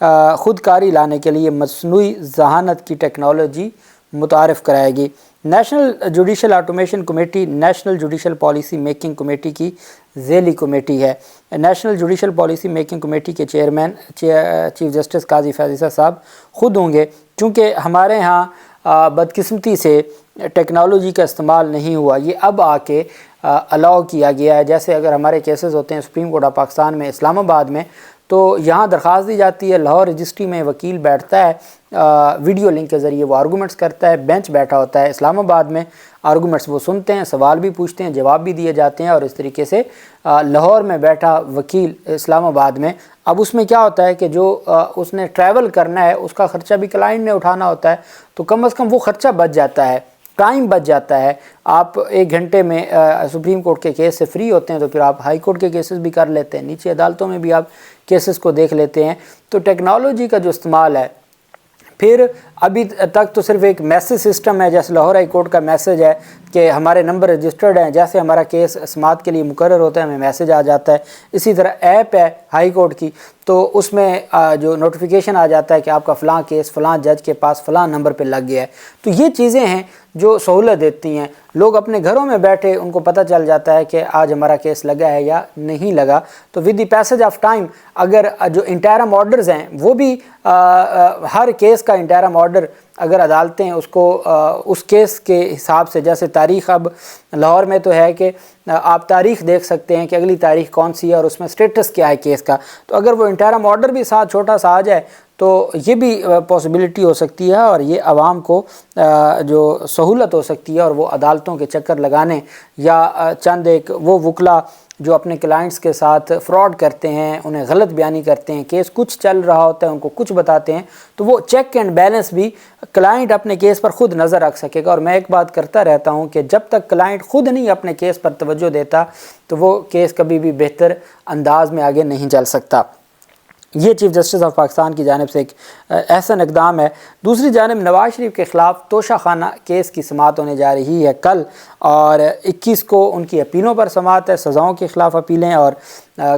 خود کاری لانے کے لیے مصنوعی ذہانت کی ٹیکنالوجی متعارف کرائے گی۔ National judicial automation committee national judicial policy making committee کی ذیلی کمیٹی ہے۔ National judicial policy making committee کے چیئرمین چیف جسٹس قاضی فیاض عیسیٰ صاحب خود ہوں گے، چونکہ ہمارے ہاں بدقسمتی سے ٹیکنالوجی کا استعمال نہیں ہوا، یہ اب آ کے الاؤ کیا گیا ہے۔ جیسے اگر ہمارے کیسز ہوتے ہیں سپریم کورٹ آف پاکستان میں اسلام آباد میں، تو یہاں درخواست دی جاتی ہے، لاہور رجسٹری میں وکیل بیٹھتا ہے، ویڈیو لنک کے ذریعے وہ آرگومنٹس کرتا ہے، بینچ بیٹھا ہوتا ہے اسلام آباد میں، آرگومنٹس وہ سنتے ہیں، سوال بھی پوچھتے ہیں، جواب بھی دیے جاتے ہیں، اور اس طریقے سے لاہور میں بیٹھا وکیل اسلام آباد میں، اب اس میں کیا ہوتا ہے کہ جو اس نے ٹریول کرنا ہے اس کا خرچہ بھی کلائنٹ نے اٹھانا ہوتا ہے، تو کم از کم وہ خرچہ بچ جاتا ہے، ٹائم بچ جاتا ہے۔ آپ 1 گھنٹے میں سپریم کورٹ کے کیس سے فری ہوتے ہیں، تو پھر آپ ہائی کورٹ کے کیسز بھی کر لیتے ہیں، نیچے عدالتوں میں بھی آپ کیسز کو دیکھ لیتے ہیں۔ تو ٹیکنالوجی کا جو استعمال ہے، پھر ابھی تک تو صرف ایک میسیج سسٹم ہے، جیسے لاہور ہائی کورٹ کا میسیج ہے کہ ہمارے نمبر رجسٹرڈ ہیں، جیسے ہمارا کیس سماعت کے لیے مقرر ہوتا ہے ہمیں میسیج آ جاتا ہے۔ اسی طرح ایپ ہے ہائی کورٹ کی، تو اس میں جو نوٹیفیکیشن آ جاتا ہے کہ آپ کا فلاں کیس فلاں جج کے پاس فلاں نمبر پہ لگ گیا ہے۔ تو یہ چیزیں ہیں جو سہولت دیتی ہیں، لوگ اپنے گھروں میں بیٹھے ان کو پتہ چل جاتا ہے کہ آج ہمارا کیس لگا ہے یا نہیں لگا۔ تو with the passage of time, اگر جو انٹرم آرڈرز ہیں وہ بھی ہر کیس کا انٹرم آرڈر اگر عدالتیں اس کو اس کیس کے حساب سے، جیسے تاریخ اب لاہور میں تو ہے کہ آپ تاریخ دیکھ سکتے ہیں کہ اگلی تاریخ کون سی ہے اور اس میں سٹیٹس کیا ہے کیس کا، تو اگر وہ انٹرم آرڈر بھی ساتھ چھوٹا سا آ جائے تو یہ بھی پاسبلٹی ہو سکتی ہے، اور یہ عوام کو جو سہولت ہو سکتی ہے، اور وہ عدالتوں کے چکر لگانے یا چند ایک وہ وکلا جو اپنے کلائنٹس کے ساتھ فراڈ کرتے ہیں، انہیں غلط بیانی کرتے ہیں، کیس کچھ چل رہا ہوتا ہے ان کو کچھ بتاتے ہیں، تو وہ چیک اینڈ بیلنس بھی کلائنٹ اپنے کیس پر خود نظر رکھ سکے گا۔ اور میں ایک بات کرتا رہتا ہوں کہ جب تک کلائنٹ خود نہیں اپنے کیس پر توجہ دیتا تو وہ کیس کبھی بھی بہتر انداز میں آگے نہیں چل سکتا۔ یہ چیف جسٹس آف پاکستان کی جانب سے ایک احسن اقدام ہے۔ دوسری جانب نواز شریف کے خلاف توشہ خانہ کیس کی سماعت ہونے جا رہی ہے کل، اور 21 کو ان کی اپیلوں پر سماعت ہے، سزاؤں کے خلاف اپیلیں، اور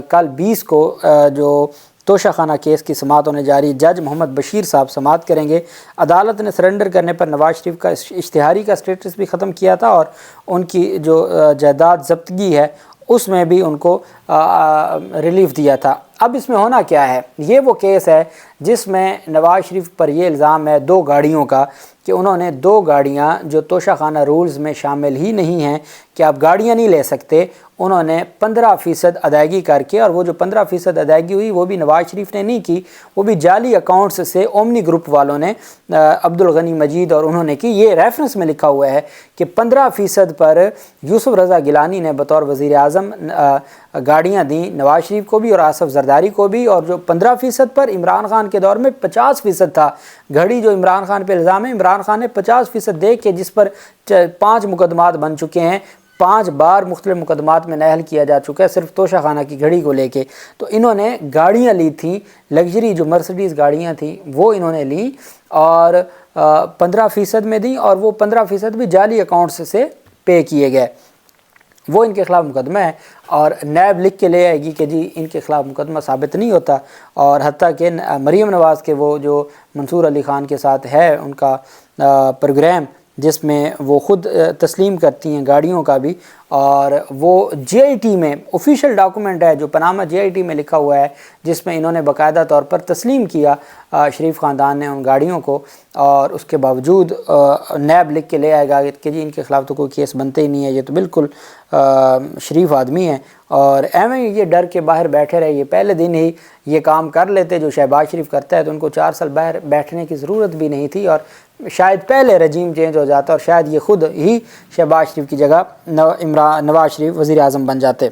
کل 20 کو جو توشہ خانہ کیس کی سماعت ہونے جا رہی، جج محمد بشیر صاحب سماعت کریں گے۔ عدالت نے سرنڈر کرنے پر نواز شریف کا اشتہاری کا سٹیٹس بھی ختم کیا تھا، اور ان کی جو جائیداد ضبطگی ہے اس میں بھی ان کو ریلیف دیا تھا۔ اب اس میں ہونا کیا ہے، یہ وہ کیس ہے جس میں نواز شریف پر یہ الزام ہے 2 گاڑیوں کا، کہ انہوں نے 2 گاڑیاں جو توشہ خانہ رولز میں شامل ہی نہیں ہیں کہ آپ گاڑیاں نہیں لے سکتے، انہوں نے 15% ادائیگی کر کے، اور وہ جو 15% ادائیگی ہوئی وہ بھی نواز شریف نے نہیں کی، وہ بھی جعلی اکاؤنٹس سے اومنی گروپ والوں نے، عبدالغنی مجید اور انہوں نے کی۔ یہ ریفرنس میں لکھا ہوا ہے کہ 15% پر یوسف رضا گیلانی نے بطور وزیر اعظم گاڑیاں دیں نواز شریف کو بھی اور آصف زرداری کو بھی، اور جو 15% پر عمران خان کے دور میں 50% تھا۔ گھڑی جو عمران خان پہ الزام ہے، عمران خان نے 50% دے کے، جس پر 5 مقدمات بن چکے ہیں، 5 بار مختلف مقدمات میں نہل کیا جا چکا ہے صرف توشہ خانہ کی گھڑی کو لے کے۔ تو انہوں نے گاڑیاں لی تھیں، لگژری جو مرسڈیز گاڑیاں تھیں وہ انہوں نے لیں، اور 15% میں دیں، اور وہ 15% بھی جعلی اکاؤنٹس سے پے کیے گئے۔ وہ ان کے خلاف مقدمہ ہے، اور نیب لکھ کے لے آئے گی کہ جی ان کے خلاف مقدمہ ثابت نہیں ہوتا، اور حتیٰ کہ مریم نواز کے وہ جو منصور علی خان کے ساتھ ہے ان کا پروگرام، جس میں وہ خود تسلیم کرتی ہیں گاڑیوں کا بھی، اور وہ جے آئی ٹی میں آفیشیل ڈاکومنٹ ہے جو پاناما جے آئی ٹی میں لکھا ہوا ہے، جس میں انہوں نے باقاعدہ طور پر تسلیم کیا شریف خاندان نے ان گاڑیوں کو، اور اس کے باوجود نیب لکھ کے لے آئے گا کہ جی ان کے خلاف تو کوئی کیس بنتے ہی نہیں ہے، یہ تو بالکل شریف آدمی ہیں، اور ایویں یہ ڈر کے باہر بیٹھے رہے۔ یہ پہلے دن ہی یہ کام کر لیتے جو شہباز شریف کرتا ہے، تو ان کو 4 سال باہر بیٹھنے کی ضرورت بھی نہیں تھی، اور شاید پہلے رجیم چینج ہو جاتا، اور شاید یہ خود ہی شہباز شریف کی جگہ نواز شریف وزیر اعظم بن جاتے۔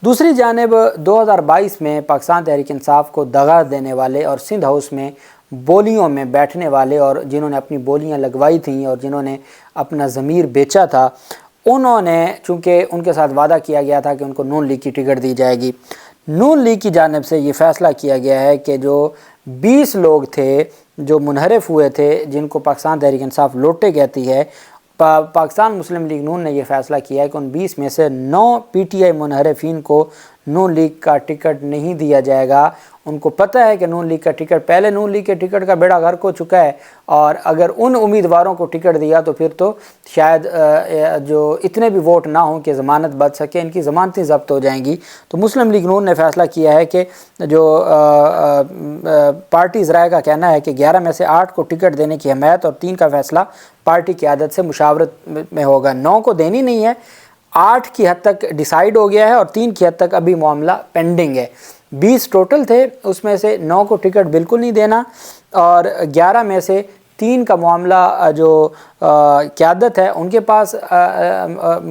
دوسری جانب 2022 میں پاکستان تحریک انصاف کو دغا دینے والے اور سندھ ہاؤس میں بولیوں میں بیٹھنے والے، اور جنہوں نے اپنی بولیاں لگوائی تھیں اور جنہوں نے اپنا ضمیر بیچا تھا، انہوں نے چونکہ ان کے ساتھ وعدہ کیا گیا تھا کہ ان کو نون لیگ کی ٹکٹ دی جائے گی، نون لیگ کی جانب سے یہ فیصلہ کیا گیا ہے کہ جو 20 لوگ تھے جو منحرف ہوئے تھے، جن کو پاکستان تحریک انصاف لوٹے کہتی ہے، پاکستان مسلم لیگ نون نے یہ فیصلہ کیا ہے کہ ان 20 میں سے 9 پی ٹی آئی منحرفین کو نون لیگ کا ٹکٹ نہیں دیا جائے گا۔ ان کو پتہ ہے کہ نون لیگ کا ٹکٹ، پہلے نون لیگ کے ٹکٹ کا بیڑا غرق ہو چکا ہے، اور اگر ان امیدواروں کو ٹکٹ دیا تو پھر تو شاید جو اتنے بھی ووٹ نہ ہوں کہ ضمانت بچ سکے، ان کی ضمانتیں ضبط ہو جائیں گی۔ تو مسلم لیگ نون نے فیصلہ کیا ہے کہ جو پارٹی ذرائع کا کہنا ہے کہ 11 میں سے 8 کو ٹکٹ دینے کی حمایت، اور 3 کا فیصلہ پارٹی قیادت سے مشاورت میں ہوگا۔ 9 کو دینی نہیں ہے، 8 کی حد تک ڈیسائیڈ ہو گیا ہے، اور 3 کی حد تک ابھی معاملہ پینڈنگ ہے۔ 20 ٹوٹل تھے، اس میں سے 9 کو ٹکٹ بالکل نہیں دینا، اور 11 میں سے 3 کا معاملہ جو قیادت ہے ان کے پاس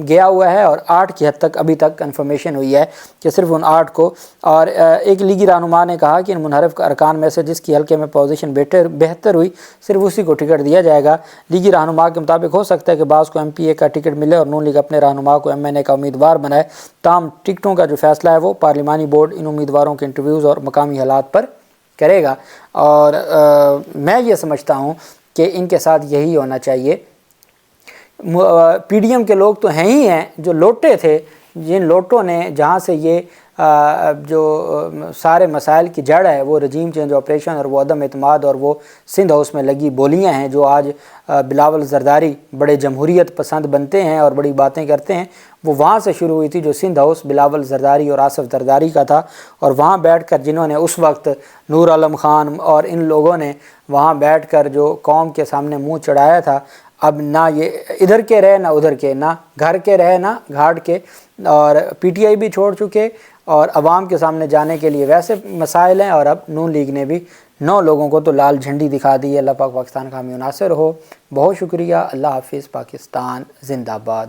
گیا ہوا ہے، اور 8 کی حد تک ابھی تک کنفرمیشن ہوئی ہے کہ صرف ان 8 کو۔ اور ایک لیگی رہنما نے کہا کہ ان منحرف ارکان میں سے جس کی حلقے میں پوزیشن بہتر ہوئی صرف اسی کو ٹکٹ دیا جائے گا۔ لیگی رہنما کے مطابق ہو سکتا ہے کہ بعض کو MP کا ٹکٹ ملے اور نون لیگ اپنے رہنما کو MNA کا امیدوار بنائے، تاہم ٹکٹوں کا جو فیصلہ ہے وہ پارلیمانی بورڈ ان امیدواروں کے انٹرویوز اور مقامی حالات پر کرے گا۔ اور میں یہ سمجھتا ہوں کہ ان کے ساتھ یہی ہونا چاہیے۔ PDM کے لوگ تو ہیں ہی ہیں جو لوٹے تھے، جن لوٹوں نے جہاں سے یہ جو سارے مسائل کی جڑ ہے وہ رجیم چینج آپریشن اور وہ عدم اعتماد اور وہ سندھ ہاؤس میں لگی بولیاں ہیں، جو آج بلاول زرداری بڑے جمہوریت پسند بنتے ہیں اور بڑی باتیں کرتے ہیں، وہ وہاں سے شروع ہوئی تھی جو سندھ ہاؤس بلاول زرداری اور آصف زرداری کا تھا۔ اور وہاں بیٹھ کر جنہوں نے اس وقت نور عالم خان اور ان لوگوں نے وہاں بیٹھ کر جو قوم کے سامنے منہ چڑھایا تھا، اب نہ یہ ادھر کے رہے نہ ادھر کے، نہ گھر کے رہے نہ گھاٹ کے، اور PTI بھی چھوڑ چکے، اور عوام کے سامنے جانے کے لیے ویسے مسائل ہیں، اور اب نون لیگ نے بھی 9 لوگوں کو تو لال جھنڈی دکھا دی ہے۔ اللہ پاک پاکستان کا حامی و ناصر ہو۔ بہت شکریہ۔ اللہ حافظ۔ پاکستان زندہ باد۔